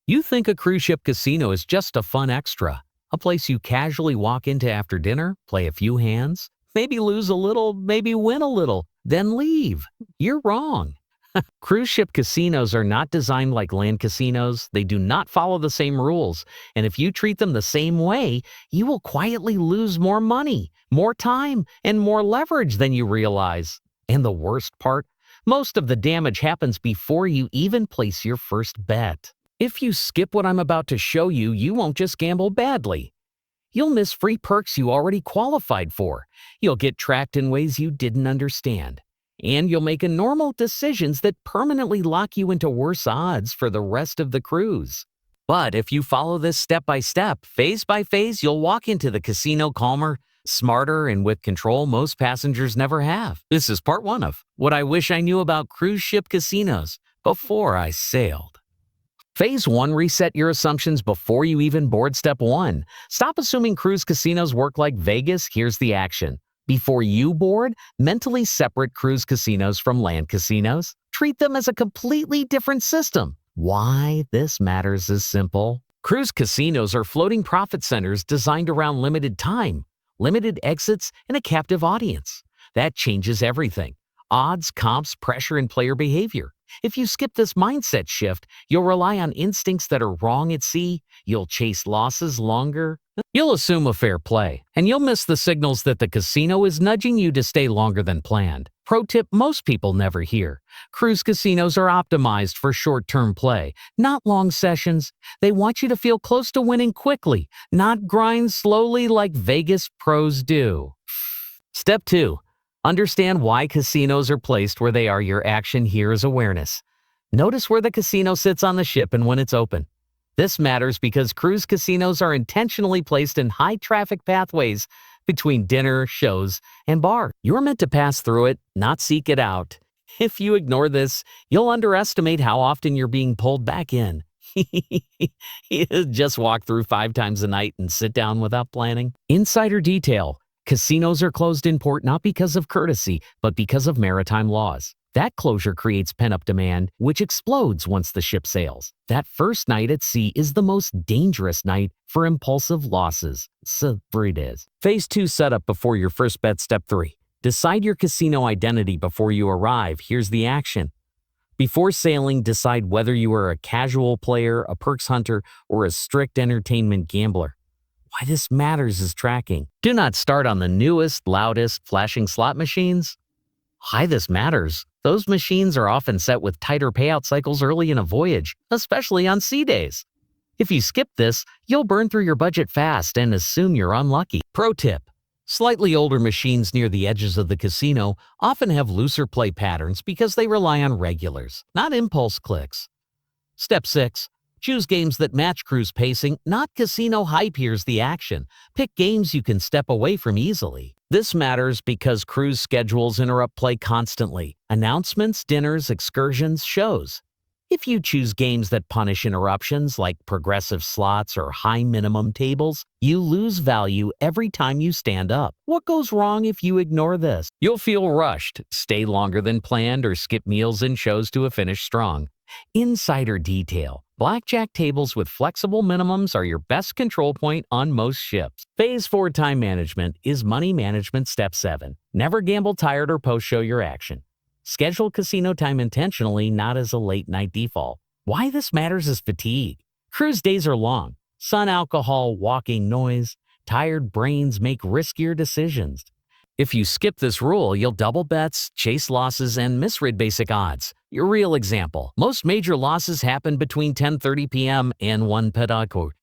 You think a cruise ship casino is just a fun extra, a place you casually walk into after dinner, play a few hands, maybe lose a little, maybe win a little, then leave. You're wrong. Cruise ship casinos are not designed like land casinos. They do not follow the same rules. And if you treat them the same way, you will quietly lose more money, more time, and more leverage than you realize. And the worst part, most of the damage happens before you even place your first bet. If you skip what I'm about to show you, you won't just gamble badly. You'll miss free perks you already qualified for. You'll get tracked in ways you didn't understand. And you'll make normal decisions that permanently lock you into worse odds for the rest of the cruise. But if you follow this step by step, phase by phase, you'll walk into the casino calmer, smarter, and with control most passengers never have. This is part 1 of what I wish I knew about cruise ship casinos before I sailed. Phase 1, reset your assumptions before you even board step 1. Stop assuming cruise casinos work like Vegas. Here's the action. Before you board, mentally separate cruise casinos from land casinos. Treat them as a completely different system. Why this matters is simple. Cruise casinos are floating profit centers designed around limited time, limited exits, and a captive audience. That changes everything. Odds, comps, pressure, and player behavior. If you skip this mindset shift, you'll rely on instincts that are wrong at sea, you'll chase losses longer, you'll assume a fair play, and you'll miss the signals that the casino is nudging you to stay longer than planned. Pro tip most people never hear. Cruise casinos are optimized for short-term play, not long sessions. They want you to feel close to winning quickly, not grind slowly like Vegas pros do. Step 2. Understand why casinos are placed where they are. Your action here is awareness. Notice where the casino sits on the ship and when it's open. This matters because cruise casinos are intentionally placed in high-traffic pathways between dinner, shows, and bars. You're meant to pass through it, not seek it out. If you ignore this, you'll underestimate how often you're being pulled back in. Just walk through 5 times a night and sit down without planning. Insider detail. Casinos are closed in port not because of courtesy, but because of maritime laws. That closure creates pent-up demand, which explodes once the ship sails. That first night at sea is the most dangerous night for impulsive losses. So it is. Phase 2 setup before your first bet. Step 3. Decide your casino identity before you arrive. Here's the action. Before sailing, decide whether you are a casual player, a perks hunter, or a strict entertainment gambler. Why this matters is tracking. Do not start on the newest, loudest, flashing slot machines. Why this matters? Those machines are often set with tighter payout cycles early in a voyage, especially on sea days. If you skip this, you'll burn through your budget fast and assume you're unlucky. Pro tip. Slightly older machines near the edges of the casino often have looser play patterns because they rely on regulars, not impulse clicks. Step 6. Choose games that match cruise pacing, not casino hype. Here's the action. Pick games you can step away from easily. This matters because cruise schedules interrupt play constantly. Announcements, dinners, excursions, shows. If you choose games that punish interruptions like progressive slots or high minimum tables, you lose value every time you stand up. What goes wrong if you ignore this? You'll feel rushed, stay longer than planned, or skip meals and shows to a finish strong. Insider detail. Blackjack tables with flexible minimums are your best control point on most ships. Phase 4 time management is money management. Step 7. Never gamble tired or post-show your action. Schedule casino time intentionally, not as a late-night default. Why this matters is fatigue. Cruise days are long. Sun, alcohol, walking, noise. Tired brains make riskier decisions. If you skip this rule, you'll double bets, chase losses, and misread basic odds. Your real example. Most major losses happen between 10:30 p.m. and 1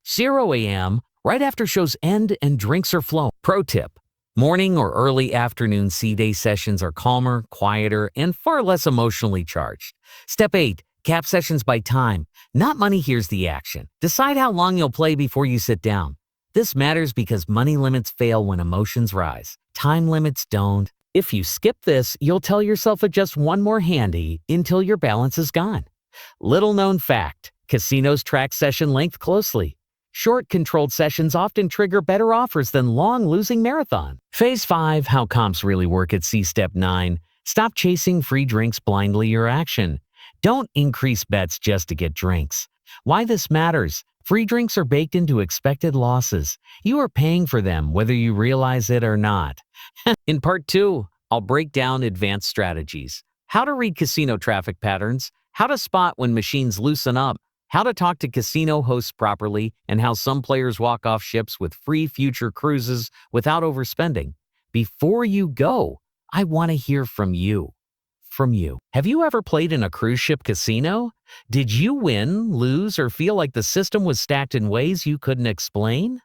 0 a.m., right after shows end and drinks are flowing. Pro tip. Morning or early afternoon sea day sessions are calmer, quieter, and far less emotionally charged. Step 8. Cap sessions by time, not money. Here's the action. Decide how long you'll play before you sit down. This matters because money limits fail when emotions rise. Time limits don't. If you skip this, you'll tell yourself just one more handy until your balance is gone. Little known fact, casinos track session length closely. Short, controlled sessions often trigger better offers than long, losing marathon. Phase 5, how comps really work at sea. Step 9, stop chasing free drinks blindly. Your action. Don't increase bets just to get drinks. Why this matters. Free drinks are baked into expected losses. You are paying for them whether you realize it or not. In part 2, I'll break down advanced strategies. How to read casino traffic patterns, how to spot when machines loosen up, how to talk to casino hosts properly, and how some players walk off ships with free future cruises without overspending. Before you go, I want to hear from you. Have you ever played in a cruise ship casino? Did you win, lose, or feel like the system was stacked in ways you couldn't explain?